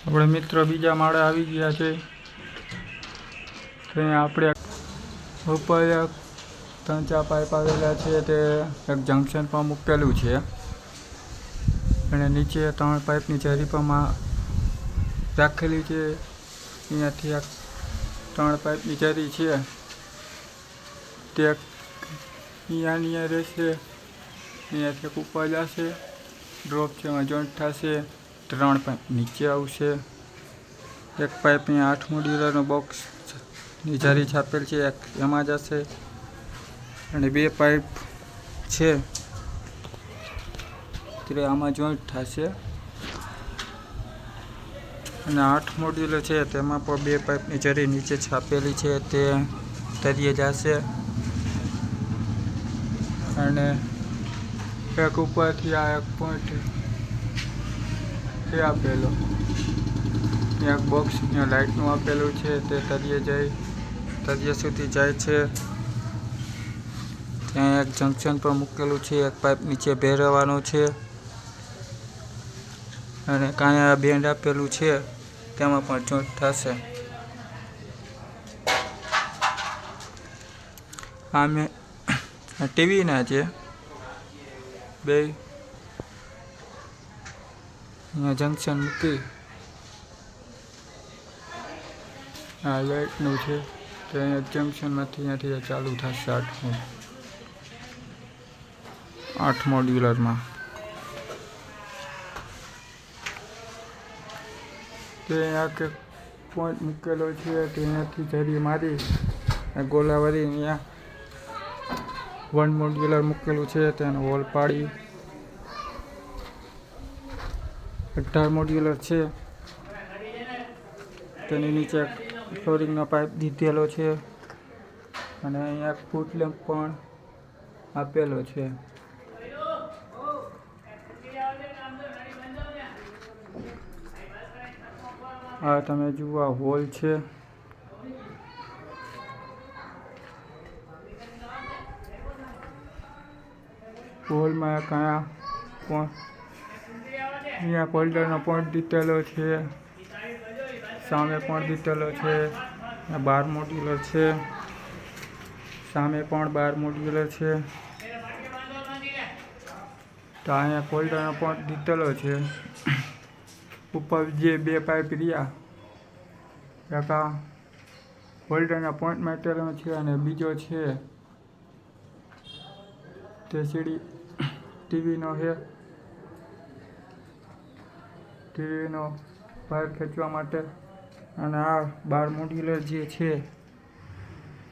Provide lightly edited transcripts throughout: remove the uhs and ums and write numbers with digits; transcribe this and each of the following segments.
આપણે મિત્રો બીજા માળે આવી ગયા છે. ત્યાં આપણે ઉપર 3-4 પાઇપ આવેલા છે. તે એક જંકશન પર મૂકેલું છે અને નીચે 3 પાઇપની જરી પણ રાખેલી છે. અહીંયાથી 3 પાઇપની જરી છે તે અહીંયા રહેશે. અહીંયાથી ઉપર જશે, ડ્રોપ છે, એમાં જોઈન્ટ થશે. 3 પાઇપ નીચે આવશે. એક પાઇપ અહીંયા 8 મોડ્યુલરનો બોક્સની જારી છાપેલ છે, એક એમાં જશે અને 2 પાઇપ છે તે આમાં જોઈન્ટ થશે અને 8 મોડ્યુલર છે તેમાં પણ 2 પાઇપની જારી નીચે છાપેલી છે તે તરીએ જશે અને એક ઉપરથી આ એક પોઈન્ટ તે આપેલો, એક બોક્સ ત્યાં લાઇટનું આપેલું છે તે તળિયે સુધી જાય છે. ત્યાં એક જંકશન પર મૂકેલું છે, એક પાઇપ નીચે ભેરવવાનો છે અને કાંઈ બેન્ડ આપેલું છે તેમાં પણ જોઈન્ટ થશે. આ મેં ટીવીના છે 2 અહીંયા જંકશન મૂકી આ લાઇટનું છે તો અહીંયા જંકશનમાંથી અહીંયાથી ચાલુ થશે 8 મોડ્યુલરમાં. તે અહીંયા પોઈન્ટ મૂકેલો છે તે અહીંયાથી જરી મારી ગોલાવાળી અહીંયા 1 મોડ્યુલર મૂકેલું છે તેનો વોલ પાડી 18 મોડ્યુલર છે. તેની નીચે ફ્લોરિંગનો પાઇપ દીધેલો છે અને અહીંયા ફૂટ લેમ્પ પણ આપેલો છે. આ તમે જુઓ આ હોલ છે. હોલમાં કયા અહીંયા હોલ્ડરનો પોઈન્ટ દીધેલો છે, સામે પણ દીધેલો છે. 12 મોડ્યુલર છે, સામે પણ 12 મોડ્યુલર છે. તો અહીંયા હોલ્ડરનો પોઈન્ટ દીધેલો છે. ઉપર જે 2 પાઇપ રહ્યા એક આ હોલ્ડરના પોઈન્ટ માટેનો છે અને બીજો છે તે સીડી ટીવીનો છે. ટીવીનો બહાર ખેંચવા માટે અને આ 12 મોડ્યુલર જે છે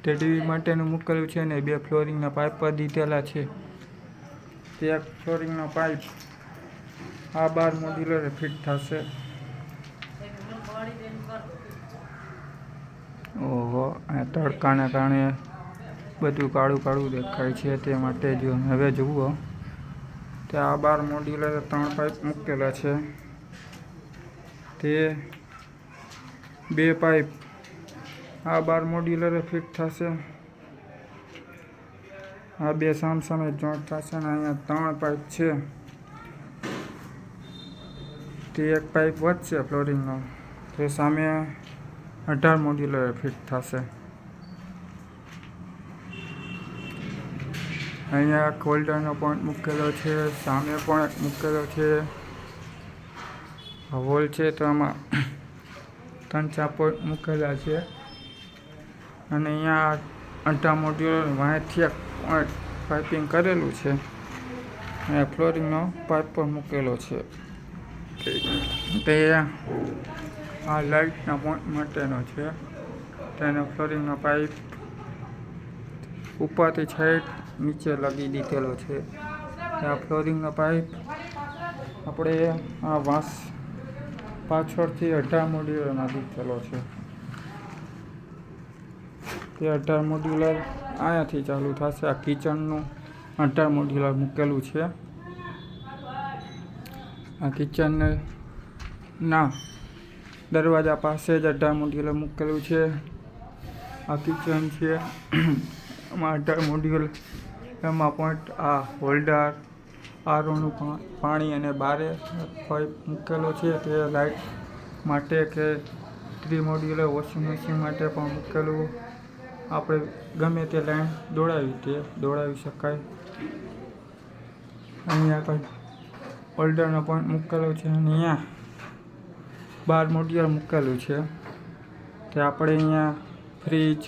તે ટીવી માટેનું મૂકેલું છે ને 2 ફ્લોરિંગના પાઇપ પર દીધેલા છે. તે એક ફ્લોરિંગનો પાઇપ આ 12 મોડ્યુલર ફિટ થશે. ઓહો, આ તડકાને કારણે બધું કાળું કાળું દેખાય છે તે માટે જો હવે જુઓ તે આ 12 મોડ્યુલર 3 પાઇપ મૂકેલા છે. તે 2 પાઇપ આ 12 મોડ્યુલર ફિટ થશે. આ 2 સામસામે જોઈન્ટ થશે અને અહીંયા 3 પાઇપ છે તે એક પાઇપ વધશે ફ્લોરિંગનો તે સામે 18 મોડ્યુલર ફિટ થશે. અહીંયા હોલ્ડરનો પોઈન્ટ મૂકેલો છે, સામે પણ મૂકેલો છે. હોલ છે તો આમાં 3-4 પોઈન્ટ મૂકેલા છે અને અહીંયા 18 મોડ્યુલર વાંયથી એક પોઈન્ટ પાઇપિંગ કરેલું છે. અહીંયા ફ્લોરિંગનો પાઇપ પણ મૂકેલો છે. તે આ લાઇટના પોઈન્ટ માટેનો છે. તેનો ફ્લોરિંગનો પાઇપ ઉપરથી છેક નીચે લગી દીધેલો છે. આ ફ્લોરિંગનો પાઇપ આપણે આ વાંસ પાછળથી 18 મોડ્યુલરમાં દીધેલો છે. તે 18 મોડ્યુલર અહીંયાથી ચાલુ થશે. આ કિચનનું 18 મોડ્યુલર મૂકેલું છે. આ કિચનને ના દરવાજા પાસે જ 18 મોડ્યુલર મૂકેલું છે. આ કિચન છે એમાં 18 મોડ્યુલ એમાં પોઈન્ટ આ હોલ્ડર આરોનું પાણી અને બારે પાઇપ મૂકેલો છે તે લાઇટ માટે કે ત્રિમોડ્યુલર વોશિંગ મશીન માટે પણ મૂકેલું. આપણે ગમે તે લાઈન દોડાવી શકાય. અહીંયા કંઈ હોલ્ડરનો પોઈન્ટ મૂકેલો છે અને અહીંયા 12 મોડ્યુલર મૂકેલું છે. તે આપણે અહીંયા ફ્રીજ,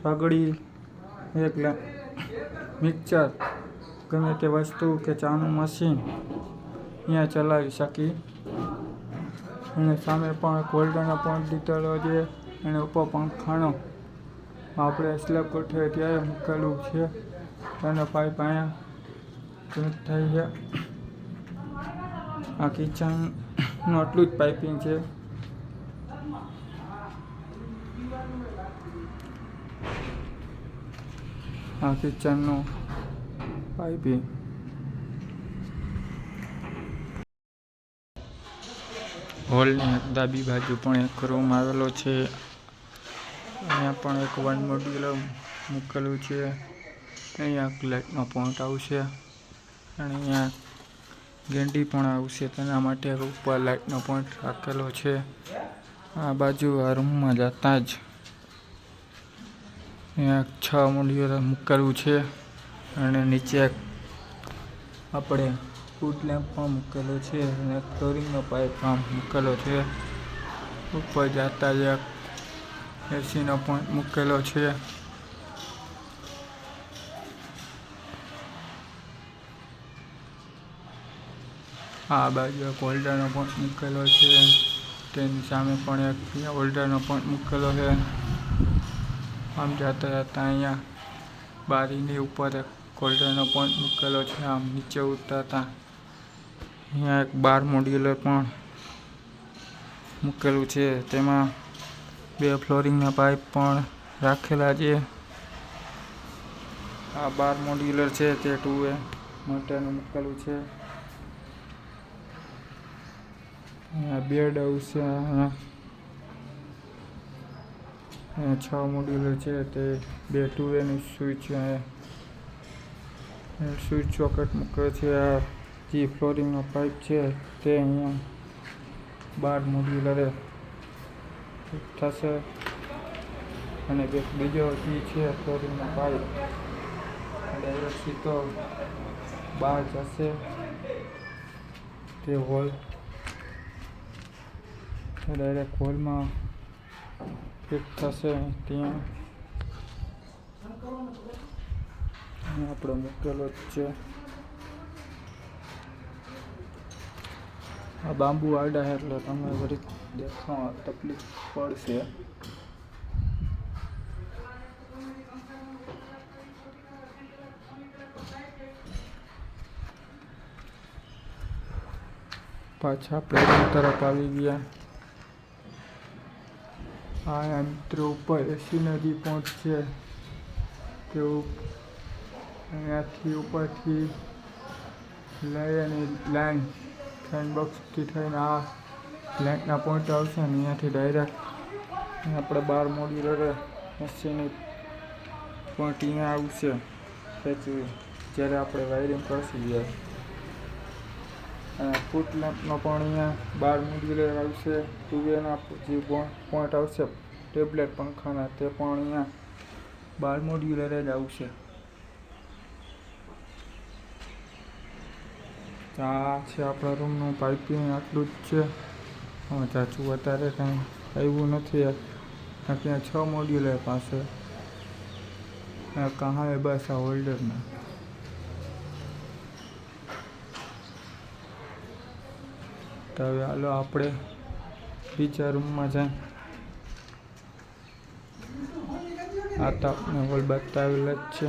સગડી, એક મિક્સર, ગમે તે વસ્તુ કે ચાનું મશીન અહીંયા ચલાવી શકીએ. અને સામે પણ એક હોલ્ડરનો પોઈન્ટ દીધેલો છે અને ઉપર પંખાનો આપણે સ્લેબ ગોઠવીએ ત્યારે મૂકેલું છે. તેનો પાઇપ અહીંયા કનેક્ટ થાય છે. આ કિચનનું આટલું જ પાઇપિંગ છે. આ કિચનનું પાઇપિંગ. હોલની ડાબી બાજુ પણ એક રૂમ આવેલો છે. અહીંયા પણ એક 1 મોડ્યુલર મૂકેલું છે. અહીંયા લાઇટનો પોઈન્ટ આવશે અને અહીંયા ગેંડી પણ આવશે. તેના માટે ઉપર લાઇટનો પોઈન્ટ રાખેલો છે. આ બાજુ આ રૂમમાં જતા જ અહીંયા 6 મોડ્યુલર મૂકેલું છે અને નીચે આપણે ફૂટ લેમ્પ પણ મૂકેલો છે અને ફ્લોરિંગનો પાઇપ પણ મૂકેલો છે. ઉપર જતા જ એસીનો પોઈન્ટ મૂકેલો છે. આ બાજુ એક હોલ્ડરનો પોઈન્ટ મૂકેલો છે. તેની સામે પણ એક હોલ્ડરનો પોઈન્ટ મૂકેલો છે. આમ જતા અહીંયા બારીની ઉપર એક હોલ્ડરનો પોઈન્ટ મૂકેલો છે. આમ નીચે ઉતરતા અહીંયા એક 12 મોડ્યુલર પણ મૂકેલું છે. તેમાં 2 ફ્લોરિંગના પાઇપ પણ રાખેલા છે. આ 12 મોડ્યુલર છે તે 2 માટેનું મૂકેલું છે. અહીંયા બેડ આવશે. અહીંયા 6 મોડ્યુલર છે તે 2 2 સ્વિચ સોકેટ મૂકે છે. આ જે ફ્લોરિંગનો પાઇપ છે તે અહીંયા 12 મોડ્યુલરે થશે અને બીજો જે છે ફ્લોરિંગનો પાઇપ ડાયરેક્ટ સીધો બહાર જશે. તે હોલ ડાયરેક્ટ હોલમાં ફિટ થશે. ત્યાં આપણે મૂકેલો જ છે. આ બાંબુ આડા એટલે તમે વળી દેખાવા તકલીફ પડશે. પાછા આપણે રૂમ તરફ આવી ગયા. આ મિત્રો ઉપર એસીનો જે પોઈન્ટ છે તેવું અહીંયાથી ઉપરથી લઈ અને લાઈન સેન્ડબોક્સથી થઈને આ લાઇટના પોઈન્ટ આવશે અને અહીંયાથી ડાયરેક્ટ આપણે 12 મોડ્યુલર એસીની પોઈન્ટ અહીંયા આવશે. જ્યારે આપણે વાયરિંગ કરશું ત્યારે ફૂટ લેમ્પનો પણ અહીંયા 12 મોડ્યુલર આવશે. 2 જે પોઈન્ટ આવશે ટેબ્લેટ પંખાના તે પણ અહીંયા 12 મોડ્યુલર જ આવશે. આ છે આપણા રૂમનું પાઇપિંગ. આટલું જ છે. ચાચું વધારે કંઈ આવ્યું નથી. ત્યાં 6 મોડ્યુલર પાસે કहाँ है बस આ હોલ્ડરના. તો હવે હાલો આપણે બીજા રૂમમાં જાય. આ તો આપણે હોલ બતાવેલ જ છે.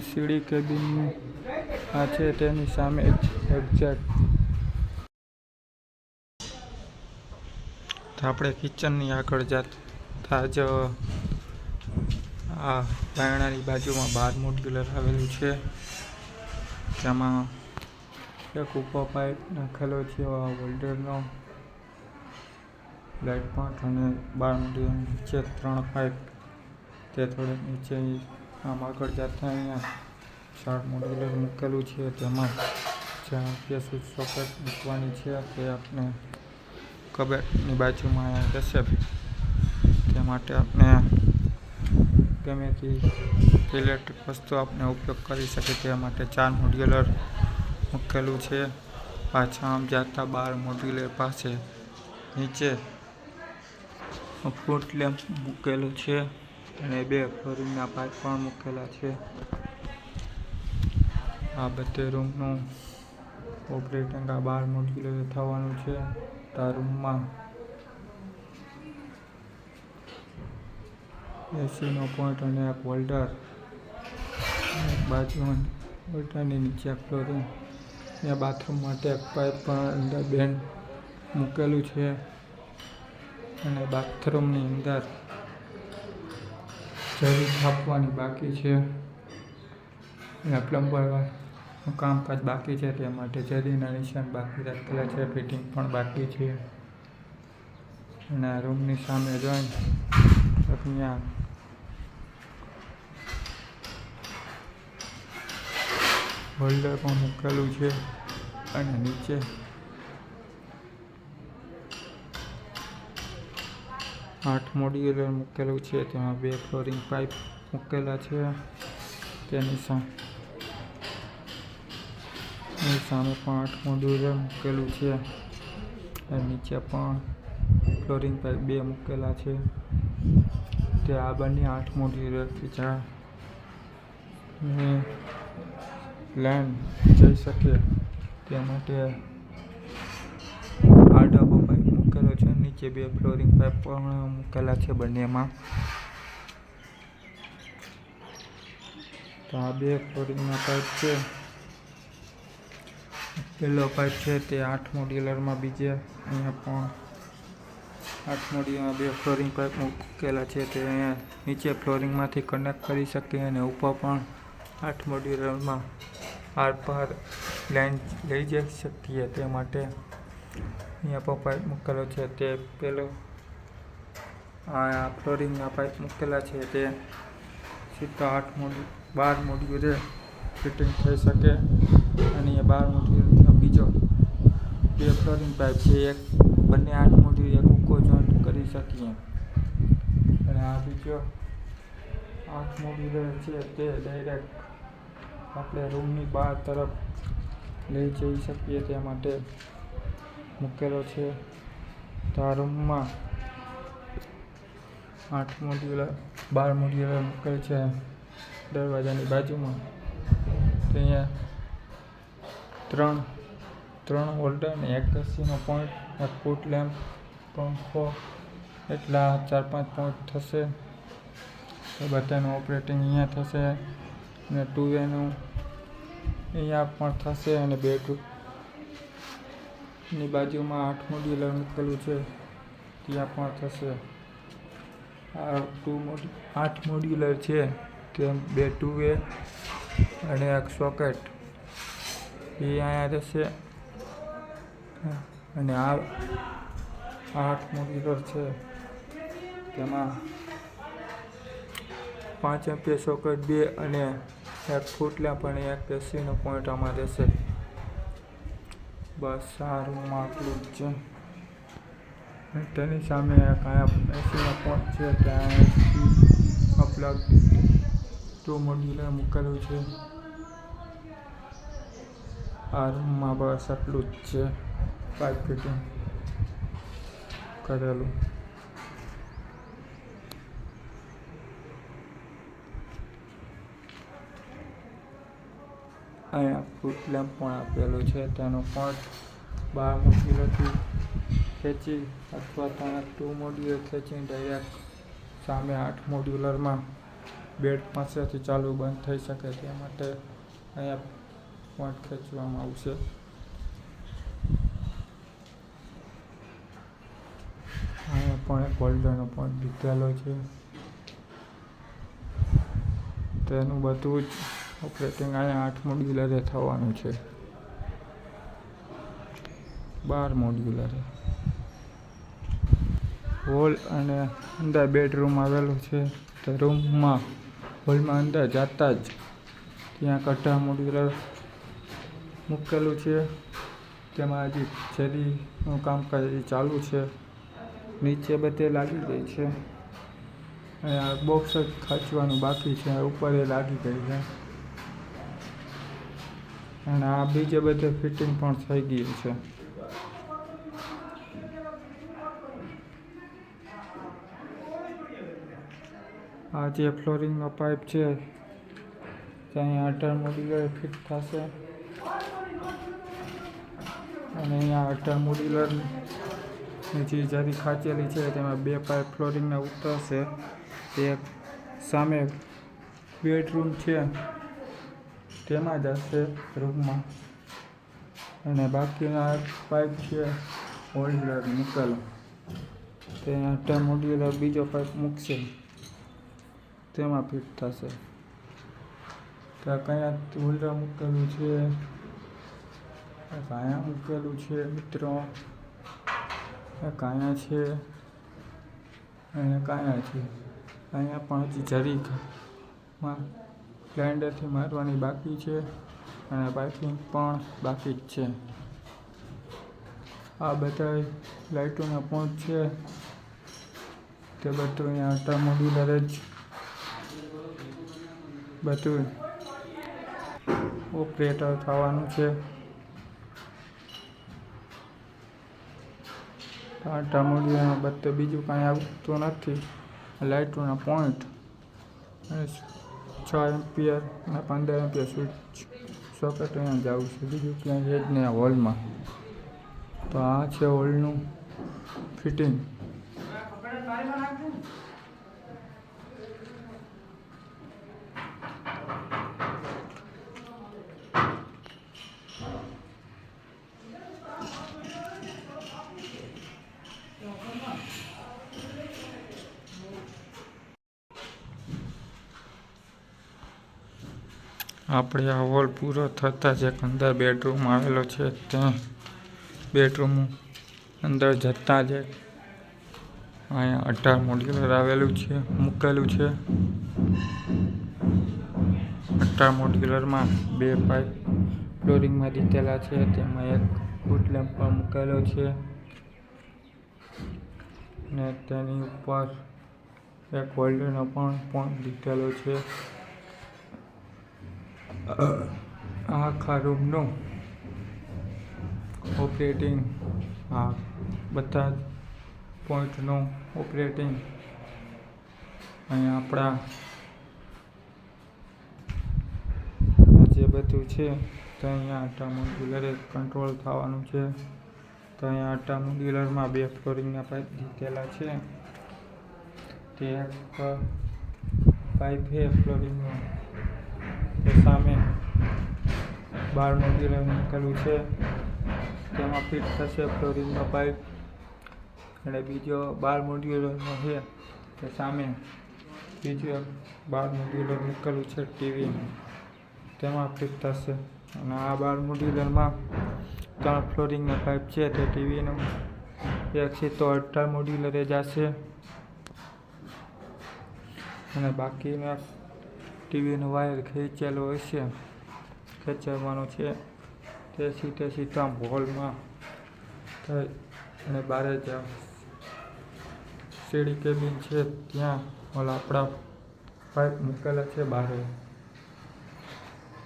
સીડી કેબિનનું આ છે તેની સામે જ એક્ઝેક્ટ. તો આપણે કિચનની આગળ જતા જ આ બારણાની બાજુમાં 12 મોડ્યુલર આવેલું છે. તેમાં એક ઉપર પાઇપ નાખેલો છે હોલ્ડરનો લાઇટ પોઈન્ટ અને 12 મોડ્યુલર નીચે 3 પાઇપ તે થોડેક નીચે આમ આગળ જતા અહીંયા શાર્પ મોડ્યુલર મૂકેલું છે. તેમાં જ્યાં કે સ્વિચ સોકેટ મૂકવાની છે તે આપણે કબાટની બાજુમાં રહેશે. તે માટે આપણે ગમે તે ઇલેક્ટ્રિક વસ્તુ આપણે ઉપયોગ કરી શકીએ. તે માટે 4 મોડ્યુલર મૂકેલું છે. પાછા આમ જતા 12 મોડ્યુલર પાસે નીચે ફૂટ લેમ્પ મૂકેલું છે અને 2 ફ્લોરિંગના પાઇપ પણ મૂકેલા છે. આ બધે રૂમનું ઓપરેટિંગ આ 12 મોડ્યુલર થવાનું છે. આ રૂમમાં એસીનો પોઈન્ટ અને એક હોલ્ડર, એક બાજુમાં હોલ્ડરની નીચે ફ્લોરિંગ, ત્યાં બાથરૂમ માટે એક પાઇપ પણ અંદર બેન્ડ મૂકેલું છે અને બાથરૂમની અંદર જરી છાપવાની બાકી છે અને પ્લમ્બરનું કામકાજ બાકી છે. તે માટે જરીના નિશાન બાકી રાખેલા છે. ફિટિંગ પણ બાકી છે અને આ રૂમની સામે જોઈને ત્યાં હોલ્ડર પણ મૂકેલું છે અને નીચે 8 મોડ્યુલર મૂકેલું છે. તેમાં 2 ફ્લોરિંગ પાઇપ મૂકેલા છે. તેની સામે પણ 8 મોડ્યુલર મૂકેલું છે અને નીચે પણ ફ્લોરિંગ પાઇપ 2 મૂકેલા છે. તે આ બંને 8 મોડ્યુલર બીજા લાઈન જઈ શકે તે માટે આ ડબ્બો પાઇપ મૂકેલો છે. નીચે 2 ફ્લોરિંગ પાઇપ પણ મૂકેલા છે બંનેમાં. તો આ 2 ફ્લોરિંગના પાઇપ છે. પહેલો પાઇપ છે તે 8 મોડ્યુલરમાં, બીજે અહીંયા પણ 8 મોડ્યુલરમાં 2 ફ્લોરિંગ પાઇપ મૂકેલા છે. તે અહીંયા નીચે ફ્લોરિંગમાંથી કનેક્ટ કરી શકીએ અને ઉપર પણ 8 મોડ્યુલરમાં આર-પાર લાઈન લઈ જઈ શકીએ. તે માટે અહીંયા પણ પાઇપ મૂકેલો છે. તે પેલો આ ફ્લોરિંગના પાઇપ મૂકેલા છે તે સીધા 12 મોડ્યુલર ફિટિંગ થઈ શકે અને એ 12 મોડ્યુલનો બીજો 2 ફ્લોરિંગ પાઇપ છે. બંને 8 મોડ્યુલર ઉકો જોઈન્ટ કરી શકીએ અને આ બીજો 8 મોડ્યુલર છે તે ડાયરેક્ટ આપણે રૂમની બહાર તરફ લઈ જઈ શકીએ. તે માટે મૂકેલો છે. તો આ રૂમમાં 8 મોડ્યુલર 12 મોડ્યુલર મૂકેલ છે દરવાજાની બાજુમાં. ત્યાં 3 હોલ્ડર ને 1 એસીનો પોઈન્ટ, એક ફૂટ લેમ્પ, પંખો, એટલા 4-5 પોઈન્ટ થશે. તો બધાનું ઓપરેટિંગ અહીંયા થશે અને 2 અહીંયા પણ થશે અને બેડરૂમની બાજુમાં 8 મોડ્યુલર મૂકેલું છે ત્યાં પણ થશે. આ 8 મોડ્યુલર છે તે 2 2 અને એક સોકેટ એ અહીંયા રહેશે અને આ 8 મોડ્યુલર છે તેમાં 5 એમ્પિયર સોકેટ 2 અને એક ફૂટ લેમ્પ અને એક એસીનો પોઈન્ટ આમાં રહેશે. બસ આ રૂમમાં આટલું જ છે. તેની સામે એક અહીંયા એસીનો પોઈન્ટ છે. ત્યાં પ્લગ 2 મોડ્યુલર મૂકેલું છે. આ રૂમમાં બસ આટલું જ છે પાઇપ ફિટિંગ કરેલું. અહીંયા ફૂટ લેમ્પ પણ આપેલું છે. તેનો પોઈન્ટ 12 મોડ્યુલરથી ખેંચી અથવા ત્યાં 2 મોડ્યુલર ખેંચીને ડાયરેક્ટ સામે 8 મોડ્યુલરમાં બેડ પાસેથી ચાલુ બંધ થઈ શકે. તે માટે અહીંયા પોઈન્ટ ખેંચવામાં આવશે. અહીંયા પણ એક હોલ્ડરનો પોઈન્ટ દીધેલો છે. તેનું બધું જ ઓપરેટિંગ અહીંયા 8 મોડ્યુલરે થવાનું છે. 12 મોડ્યુલરે હોલ અને અંદર બેડરૂમ આવેલું છે. તે રૂમમાં હોલમાં અંદર જતા જ ત્યાં કટ્ટા મોડ્યુલર મૂકેલું છે. તેમાં હજી જરીનું કામકાજ હજી ચાલુ છે. નીચે બધે લાગી ગઈ છે અને આ બોક્સ જ ખાંચવાનું બાકી છે. ઉપર એ લાગી ગઈ છે અને આ બીજે બધે ફિટિંગ પણ થઈ ગયું છે. આ જે ફ્લોરિંગનો પાઇપ છે ત્યાં અઢાર મોડ્યુલર ફિટ થશે અને અહીંયા અઢાર મોડ્યુલરની જે જરી ખાંચેલી છે તેમાં 2 પાઇપ ફ્લોરિંગના ઉતરશે. એક સામે બેડરૂમ છે તેમાં જશે રૂમમાં અને બાકીના પાઇપ છે હોલ્ડર મૂકેલો તે અઢાર મોડ્યુલર બીજો પાઇપ મૂકશે તેમાં ફિટ થશે. ત્યાં કયા હોલ્ડર મૂકેલું છે, કાયા મૂકેલું છે મિત્રો, કાયા છે અને કાયા છે. અહીંયા પણ હજી જરીમાં ગ્રાઇન્ડરથી મારવાની બાકી છે અને પાઇપિંગ પણ બાકી જ છે. આ બધા લાઇટોના પોઈન્ટ છે તે બધું અહીંયા અઢાર મોડ્યુલર જ બધું ઓપરેટર થવાનું છે. અઢાર મોડ્યુલરમાં બધે બીજું કાંઈ આવતું નથી. લાઇટોના પોઈન્ટ 6 એમ્પિયર અને 15 એમ્પિયર સ્વિચ સોકેટ અહીંયા જ આવશે, બીજું ક્યાંય છે જ નહીં આ હોલમાં. તો આ છે હોલનું ફિટિંગ. આપણે આ હોલ પૂરો થતાં જ એક અંદર બેડરૂમ આવેલો છે. ત્યાં બેડરૂમ અંદર જતાં જ અહીંયા 18 મોડ્યુલર આવેલું છે, મૂકેલું છે. 18 મોડ્યુલરમાં 2 પાઇપ ફ્લોરિંગમાં દીધેલા છે. તેમાં એક ફૂટ લેમ્પ પણ મૂકેલો છે અને તેની ઉપર એક હોલ્ડરનો પણ પોઈન્ટ દીધેલો છે. આખા રૂમનું ઓપરેટિંગ, આ બધા જ પોઈન્ટનું ઓપરેટિંગ અહીંયા આપણા જે બધું છે તો અહીંયા 18 મોડ્યુલરે કંટ્રોલ થવાનું છે. તો અહીંયા 18 મોડ્યુલરમાં 2 ફ્લોરિંગના પાઇપ દીધેલા છે. તે એક પાઇપ છે ફ્લોરિંગનો, તે સામે 12 મોડ્યુલર મૂકેલું છે તેમાં ફિટ થશે ફ્લોરિંગનો પાઇપ અને બીજો 12 મોડ્યુલરનો છે તે સામે બીજું 12 મોડ્યુલર મૂકેલું છે ટીવીનું, તેમાં ફિટ થશે. અને આ 12 મોડ્યુલરમાં 3 ફ્લોરિંગના પાઇપ છે તે ટીવીનું એક છે તો 18 મોડ્યુલરે જશે અને બાકીના ટીવીનો વાયર ખેંચેલો હશે, ખેંચવાનો છે તે સીધા હોલમાં થઈ અને બહાર જ સીડી કેબિન છે ત્યાં ઓલા આપણા પાઇપ મૂકેલા છે બહાર,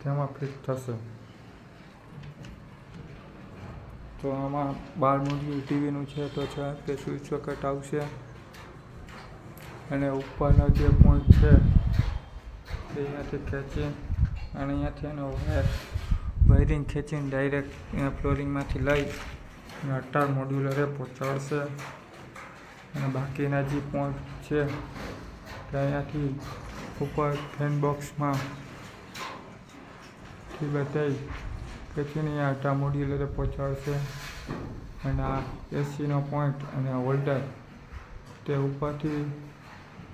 તેમાં ફિટ થશે. તો આમાં 12 મોડ્યુલ ટીવીનું છે તો 6 એમ્પિયર સ્વિચ સોકેટ આવશે અને ઉપરનો જે પોઈન્ટ છે તે અહીંયાથી ખેંચી અને અહીંયાથી એનો વાયરિંગ ખેંચીને ડાયરેક્ટ અહીંયા ફ્લોરિંગમાંથી લઈ અને 18 મોડ્યુલરે પહોંચાડશે. અને બાકીના જે પોઈન્ટ છે તે અહીંયાથી ઉપર ફેન બોક્સમાં બધાય ખેંચીને અહીંયા 18 મોડ્યુલરે પહોંચાડશે. અને આ એસીનો પોઈન્ટ અને હોલ્ડર તે ઉપરથી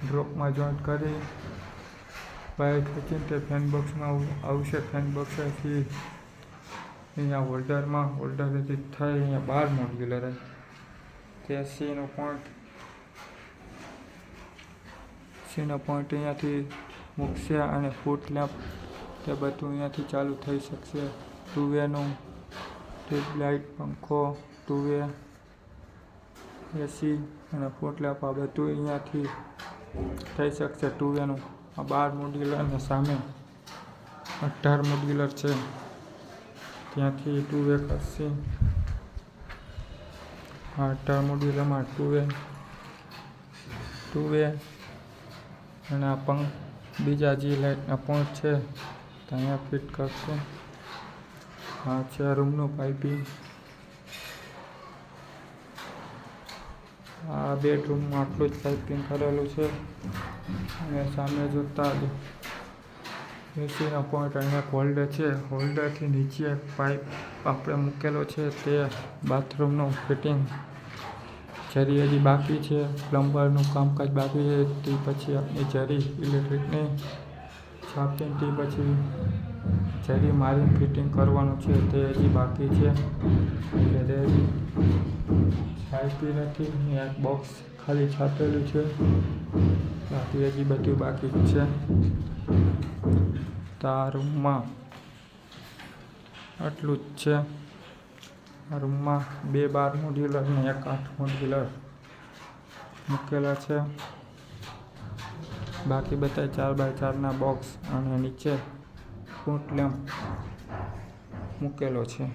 ડ્રોપમાં જોઈન્ટ કરી વાયર ખેંચીને તે ફેન બોક્સમાં આવશે. ફેન બોક્સથી અહીંયા હોલ્ડરેથી થઈ અહીંયા 12 મોડ્યુલરે તે સીનો પોઈન્ટ અહીંયાથી મૂકશે અને ફૂટ લેમ્પ તે બધું અહીંયાથી ચાલુ થઈ શકશે. 2 ટ્યુબલાઇટ, પંખો, 2 એસી અને ફૂટલેપ આ બધું અહીંયાથી થઈ શકશે. 2 આ 12 મોડ્યુલર અને સામે 18 મોડ્યુલર છે, ત્યાંથી 2 કરશે. આ 18 મોડ્યુલરમાં 2 અને આ બીજા જે લાઇટના પોઈન્ટ છે તો અહીંયા ફિટ કરશે. આ છે રૂમનું પાઇપિંગ. આ બેડરૂમમાં આટલું જ પાઇપિંગ કરેલું છે અને સામે જોતા જ એસીનો પોઈન્ટ અહીંયા હોલ્ડર છે. હોલ્ડરથી નીચે પાઇપ આપણે મૂકેલો છે તે બાથરૂમનું ફિટિંગ જરી હજી બાકી છે. પ્લમ્બરનું કામકાજ બાકી છે. તે પછી આપણી જરી ઇલેક્ટ્રિકની છાપીને પછી જરી મારીને ફિટિંગ કરવાનું છે તે હજી બાકી છે. એટલે તે હજી છાપી નથી. એક બોક્સ ખાલી છાપેલું છે, બાકી હજી બધું બાકી જ છે. તો આ રૂમમાં આટલું જ છે. આ રૂમમાં 2 12 મોડ્યુલર અને 1 8 મોડ્યુલર મૂકેલા છે. બાકી બધા 4x4ના બોક્સ અને નીચે ફૂટ લેમ્પ મૂકેલો છે.